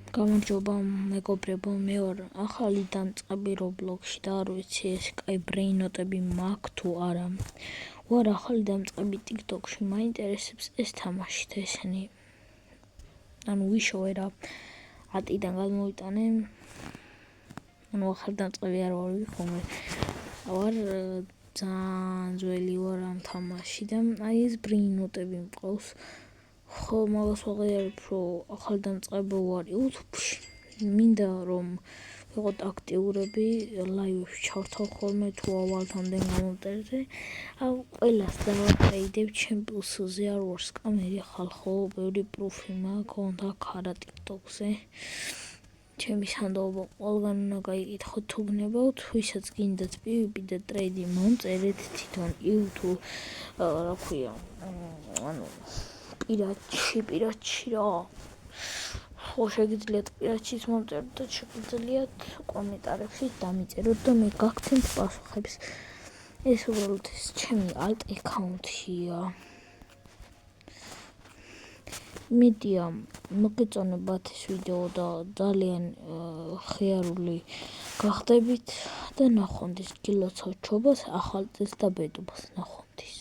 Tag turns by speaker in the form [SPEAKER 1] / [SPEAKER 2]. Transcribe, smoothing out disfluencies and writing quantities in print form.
[SPEAKER 1] გამარჯობა მეგობრებო, მე ვარ ახალი დამწყები Roblox-ში და არ ვიცი ეს კაი ბრეინოტები მაქვს თუ არა. ვარ ახალი დამწყები TikTok-ში, მაინტერესებს ეს თამაში და ესენი. ვიშოვე რა 10-დან გადმოვიტანე. ახალი დამწყები არ ვარ ხომ. ვარ ძალიან ძველი ვარ ამ თამაშში და აი ეს ბრეინოტები მყავს. ხო, მაგას ვაღიარებ, რომ ახალი დამწყები ვარ YouTube-ში. მინდა რომ ვიყოთ აქტიურები, ლაივებში ჩავთავ ხოლმე თუ ავალთამდე გამომტერზე. ყველას დავატრეიდებ ჩემ პლუსზე, არ ვარ სკამერი ხალხო, ბევრი პროფი მაქვს, კონტაქ არა TikTok-ზე. ჩემი სანდოობა ყველგან უნდა გაიკითხოთ თუ გნებავთ, ვისაც გინდათ PvP და ტრეიდი მომწერეთ თვითონ YouTube, რა ქვია, პირადში რა. ხო, შეგიძლიათ პირადშიც მომწეროთ და შეგიძლიათ კომენტარებში დამიწეროთ და მე გაგცემთ პასუხებს. ეს უბრალოდ ჩემი alt account-ია. მედია მოგეწონებათ ეს ვიდეო და ძალიან ხიარული გახდებით და ნახვამდის, გილოცავთ ჩობას, ახალ წელს და ბედობას, ნახვამდის.